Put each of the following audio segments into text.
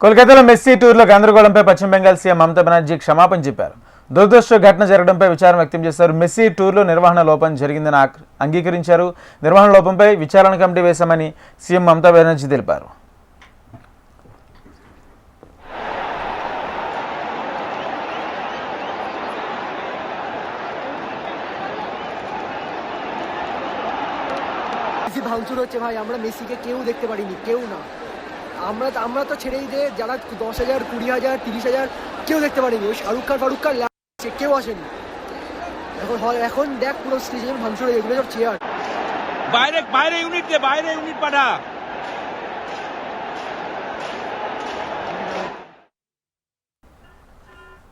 కోల్కతాలో మెస్సీ టూర్లో గందరగోళంపై పశ్చిమ బెంగాల్ సీఎం మమతా బెనర్జీ క్షమాపణ చెప్పారు. దురదృష్ట ఘటన జరగడంపై విచారం వ్యక్తం చేశారు. మెస్సీ టూర్లో నిర్వహణ లోపం జరిగిందని అంగీకరించారు. నిర్వహణ లోపంపై విచారణ కమిటీ వేశామని సీఎం మమతా బెనర్జీ తెలిపారు. ভাঙচুর হচ্ছে ভাই, আমরা মেসিকে কেউ দেখতে পারিনি, কেউ না। আমরা তো ছেড়েই দে, যারা 10,000 20,000 30,000 কেউ দেখতে পারিনি। ওই শাহরুখ খান কেউ আসেনি। এখন দেখ পুরো স্টেজের ভাঙচুর, এগুলো সব চেয়ার। বাইরে ইউনিট পাঠা।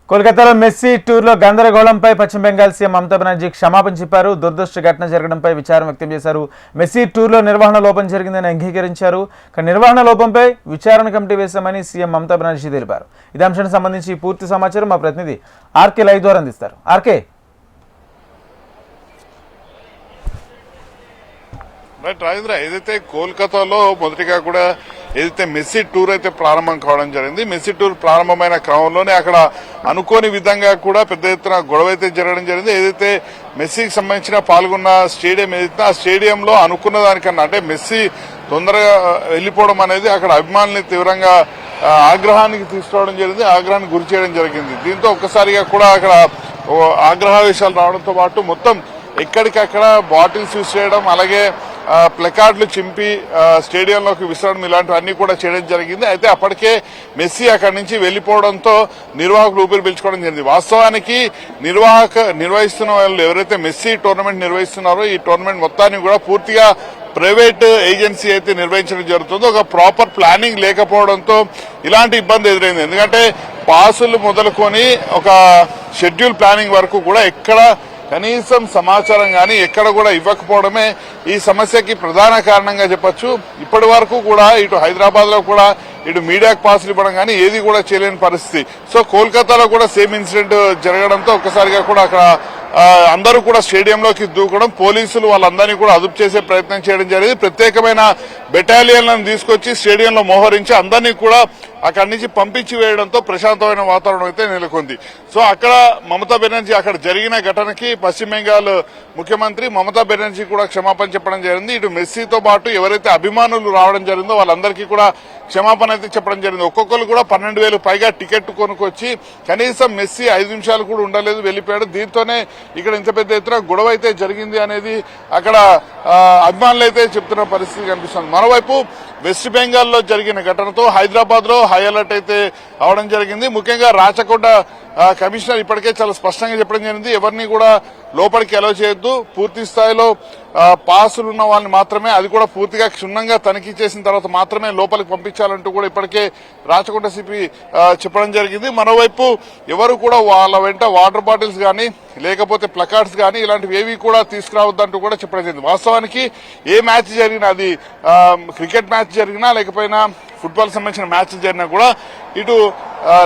కోల్కతాలో మెస్సీ టూర్లో గందరగోళంపై పశ్చిమ బెంగాల్ సీఎం మమతా బెనర్జీ క్షమాపణ చెప్పారు. దురదృష్ట ఘటన జరగడంపై విచారం వ్యక్తం చేశారు. మెస్సీ టూర్లో నిర్వహణ లోపం జరిగిందని అంగీకరించారు. నిర్వహణ లోపంపై విచారణ కమిటీ వేశామని సీఎం మమతా బెనర్జీ తెలిపారు. ఇదే అంశానికి సంబంధించి పూర్తి సమాచారం మా ప్రతినిధి ఆర్కే లైవ్ ద్వారా అందిస్తారు. ఆర్కే, రాజేంద్ర, ఏదైతే కోల్కతాలో మొదటిగా కూడా ఏదైతే మెస్సీ టూర్ అయితే ప్రారంభం కావడం జరిగింది, మెస్సీ టూర్ ప్రారంభమైన క్రమంలోనే అక్కడ అనుకోని విధంగా కూడా పెద్ద ఎత్తున గొడవ అయితే జరగడం జరిగింది. ఏదైతే మెస్సీకి సంబంధించిన పాల్గొన్న స్టేడియం ఏదైతే ఆ స్టేడియంలో అనుకున్న దానికన్నా అంటే మెస్సీ తొందరగా వెళ్లిపోవడం అనేది అక్కడ అభిమానుల్ని తీవ్రంగా ఆగ్రహానికి తీసుకురావడం జరిగింది, ఆగ్రహానికి గురి చేయడం జరిగింది. దీంతో ఒక్కసారిగా కూడా అక్కడ ఆగ్రహావేశాలు రావడంతో పాటు మొత్తం ఎక్కడికక్కడ బాటిల్స్ యూజ్ చేయడం, అలాగే ప్లకార్డులు చింపి స్టేడియంలోకి విసరడం ఇలాంటివన్నీ కూడా చేయడం జరిగింది. అయితే అప్పటికే మెస్సీ అక్కడి నుంచి వెళ్లిపోవడంతో నిర్వాహకులు ఊపిరి పీల్చుకోవడం జరిగింది. వాస్తవానికి నిర్వహిస్తున్న వాళ్ళు ఎవరైతే మెస్సీ టోర్నమెంట్ నిర్వహిస్తున్నారో ఈ టోర్నమెంట్ మొత్తాన్ని కూడా పూర్తిగా ప్రైవేట్ ఏజెన్సీ అయితే నిర్వహించడం జరుగుతుందో ఒక ప్రాపర్ ప్లానింగ్ లేకపోవడంతో ఇలాంటి ఇబ్బంది ఎదురైంది. ఎందుకంటే పాసులు మొదలుకొని ఒక షెడ్యూల్ ప్లానింగ్ వరకు కూడా ఎక్కడ కనీసం సమాచారం గానీ ఎక్కడ కూడా ఇవ్వకపోవడమే ఈ సమస్యకి ప్రధాన కారణంగా చెప్పొచ్చు. ఇప్పటి వరకు కూడా ఇటు హైదరాబాద్ లో కూడా ఇటు మీడియాకు పాసులు ఇవ్వడం కానీ ఏది కూడా చేయలేని పరిస్థితి. సో కోల్కతాలో కూడా సేమ్ ఇన్సిడెంట్ జరగడంతో ఒక్కసారిగా కూడా అక్కడ అందరూ కూడా స్టేడియంలోకి దూకడం, పోలీసులు వాళ్ళందరినీ కూడా అదుపు చేసే ప్రయత్నం చేయడం జరిగింది. ప్రత్యేకమైన బెటాలియన్లను తీసుకొచ్చి స్టేడియంలో మోహరించి అందరినీ కూడా అక్కడి నుంచి పంపించి వేయడంతో ప్రశాంతమైన వాతావరణం అయితే నెలకొంది. సో అక్కడ మమతా బెనర్జీ అక్కడ జరిగిన ఘటనకి పశ్చిమ బెంగాల్ ముఖ్యమంత్రి మమతా బెనర్జీ కూడా క్షమాపణ చెప్పడం జరిగింది. ఇటు మెస్సీతో పాటు ఎవరైతే అభిమానులు రావడం జరిగిందో వాళ్ళందరికీ కూడా క్షమాపణ అయితే చెప్పడం జరిగింది. ఒక్కొక్కరు కూడా 12,000 పైగా టికెట్ కొనుక్కొచ్చి కనీసం మెస్సీ 5 నిమిషాలు కూడా ఉండలేదు, వెళ్లిపోయాడు. దీంతోనే ఇక్కడ ఇంత పెద్ద ఎత్తున గొడవ అయితే జరిగింది అనేది అక్కడ అభిమానులు అయితే చెప్తున్న పరిస్థితి కనిపిస్తుంది. మరోవైపు వెస్ట్ బెంగాల్లో జరిగిన ఘటనతో హైదరాబాద్ లో హై అలర్ట్ అయితే అవడం జరిగింది. ముఖ్యంగా రాచకొండ కమిషనర్ ఇప్పటికే చాలా స్పష్టంగా చెప్పడం జరిగింది, ఎవరిని కూడా లోపలికి అలౌ చేయొద్దు, పూర్తి స్థాయిలో పాసులు ఉన్న వాళ్ళని మాత్రమే, అది కూడా పూర్తిగా క్షుణ్ణంగా తనిఖీ చేసిన తర్వాత మాత్రమే లోపలికి పంపించాలంటూ కూడా ఇప్పటికే రాచకొండ సిపి చెప్పడం జరిగింది. మరోవైపు ఎవరు కూడా వాళ్ళ వెంట వాటర్ బాటిల్స్ గానీ లేకపోతే ప్లకార్డ్స్ గానీ ఇలాంటివి ఏవి కూడా తీసుకురావద్దంటూ కూడా చెప్పడం జరిగింది. వాస్తవానికి ఏ మ్యాచ్ జరిగినా, అది క్రికెట్ మ్యాచ్ జరిగినా లేకపోయినా ఫుట్బాల్ సంబంధించిన మ్యాచ్ జరిగినా కూడా ఇటు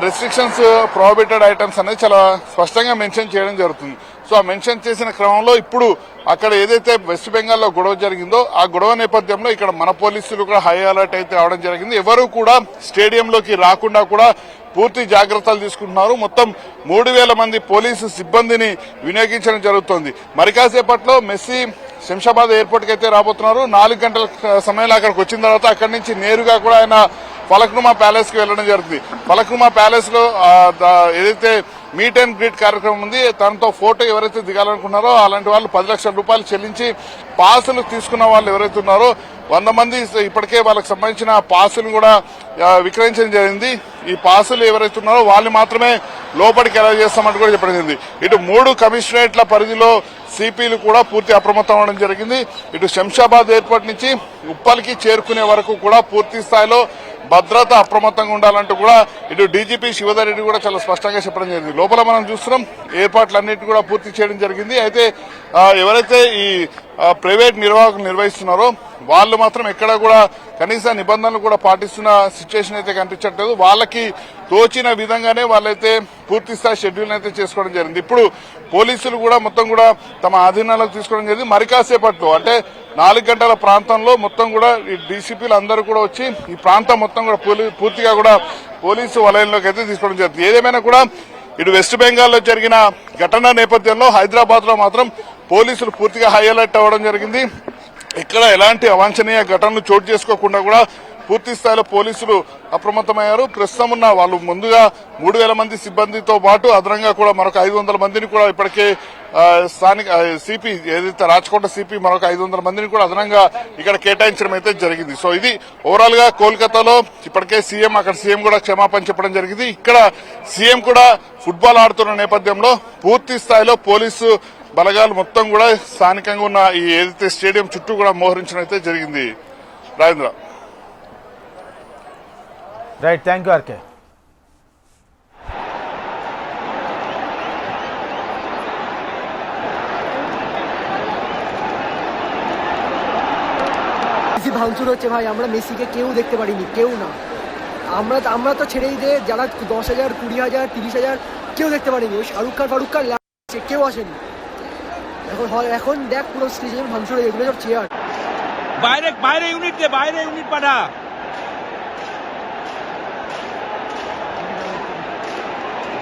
రెస్ట్రిక్షన్స్, ప్రొహిబిటెడ్ ఐటమ్స్ అనేది చాలా స్పష్టంగా మెన్షన్ చేయడం జరుగుతుంది. సో ఆ మెన్షన్ చేసిన క్రమంలో ఇప్పుడు అక్కడ ఏదైతే వెస్ట్ బెంగాల్లో గొడవ జరిగిందో ఆ గొడవ నేపథ్యంలో ఇక్కడ మన పోలీసులు కూడా హై అలర్ట్ అయితే అవడం జరిగింది. ఎవరు కూడా స్టేడియంలోకి రాకుండా కూడా పూర్తి జాగ్రత్తలు తీసుకుంటున్నారు. మొత్తం 3,000 మంది పోలీసు సిబ్బందిని వినియోగించడం జరుగుతోంది. మరి కాసేపట్లో మెస్సీ శంషాబాద్ ఎయిర్పోర్ట్ కి అయితే రాబోతున్నారు. 4 గంటల సమయంలో అక్కడికి వచ్చిన తర్వాత అక్కడి నుంచి నేరుగా కూడా ఆయన ఫలక్నుమా ప్యాలెస్ కి వెళ్లడం జరుగుతుంది. ఫలక్నుమా ప్యాలెస్ లో ఏదైతే మీట్ అండ్ గ్రీట్ కార్యక్రమం ఉంది, తనతో ఫోటో ఎవరైతే దిగాలనుకున్నారో అలాంటి వాళ్ళు 10 లక్షల రూపాయలు చెల్లించి పాసులు తీసుకున్న వాళ్ళు ఎవరైతే ఉన్నారో 100 మంది ఇప్పటికే వాళ్ళకి సంబంధించిన పాసులు కూడా విక్రయించడం జరిగింది. ఈ పాసులు ఎవరైతే ఉన్నారో వాళ్ళు మాత్రమే లోపలికి ఎలా చేస్తామంటూ కూడా చెప్పడం జరిగింది. ఇటు 3 కమిషనరేట్ల పరిధిలో సిపిలు కూడా పూర్తి అప్రమత్తం అవడం జరిగింది. ఇటు శంషాబాద్ ఎయిర్పోర్ట్ నుంచి ఉప్పల్కి చేరుకునే వరకు కూడా పూర్తి స్థాయిలో భద్రత అప్రమత్తంగా ఉండాలంటూ కూడా ఇటు డీజీపీ శివధర్ రెడ్డి కూడా చాలా స్పష్టంగా చెప్పడం జరిగింది. లోపల మనం చూస్తున్నాం ఏర్పాట్లన్నింటినీ కూడా పూర్తి చేయడం జరిగింది. అయితే ఎవరైతే ఈ ప్రైవేట్ నిర్వాహకులు నిర్వహిస్తున్నారో వాళ్ళు మాత్రం ఎక్కడ కూడా కనీస నిబంధనలు కూడా పాటిస్తున్న సిచ్యువేషన్ అయితే కనిపించట్లేదు. వాళ్ళకి తోచిన విధంగానే వాళ్ళైతే పూర్తి స్థాయి షెడ్యూల్ అయితే చేసుకోవడం జరిగింది. ఇప్పుడు పోలీసులు కూడా మొత్తం కూడా తమ ఆధీనంలోకి తీసుకోవడం జరిగింది. మరి కాసేపట్లో అంటే 4 గంటల ప్రాంతంలో మొత్తం కూడా ఈ డీసీపీలు అందరూ కూడా వచ్చి ఈ ప్రాంతం మొత్తం కూడా పూర్తిగా కూడా పోలీసు వలయంలోకి అయితే తీసుకోవడం జరుగుతుంది. ఏదేమైనా కూడా ఇటు వెస్ట్ బెంగాల్లో జరిగిన ఘటన నేపథ్యంలో హైదరాబాద్ లో మాత్రం పోలీసులు పూర్తిగా హై అలర్ట్ అవ్వడం జరిగింది. ఇక్కడ ఎలాంటి అవాంఛనీయ ఘటనలు చోటు చేసుకోకుండా కూడా పూర్తి స్థాయిలో పోలీసులు అప్రమత్తమయ్యారు. ప్రస్తుతం ఉన్న వాళ్ళు ముందుగా 3000 మంది సిబ్బందితో పాటు అదనంగా కూడా మరొక 500 మందిని కూడా ఇప్పటికే స్థానిక సిపి ఏదైతే రాచకొండ సిపి మరొక 500 మందిని కూడా అదనంగా ఇక్కడ కేటాయించడం అయితే జరిగింది. సో ఇది ఓవరాల్ గా కోల్కతాలో ఇప్పటికే సీఎం అక్కడ సీఎం కూడా క్షమాపణ చెప్పడం జరిగింది. ఇక్కడ సీఎం కూడా ఫుట్బాల్ ఆడుతున్న నేపథ్యంలో పూర్తి స్థాయిలో పోలీసు బలగాలు మొత్తం కూడా స్థానికంగా ఉన్న ఈ ఏదైతే స్టేడియం చుట్టూ కూడా మోహరించడం అయితే జరిగింది. Rajendra. Right, thank you RK. ভাঙচুর হচ্ছে ভাই, আমরা মেসিকে কেউ দেখতে পারিনি, কেউ না। আমরা তো ছেড়েই দে, যারা 10,000 20,000 30,000 কেউ দেখতে পারিনি। ওই শাহরুখ খান কেউ আসেনি। এখন দেখ পুরো স্টেডিয়াম ভাঙচুর হয়ে এগুলো সব চেয়ার। বাইরে ইউনিট দে, বাইরে ইউনিট পাঠা।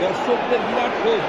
দর্শকদের বিরাট ক্ষোভ।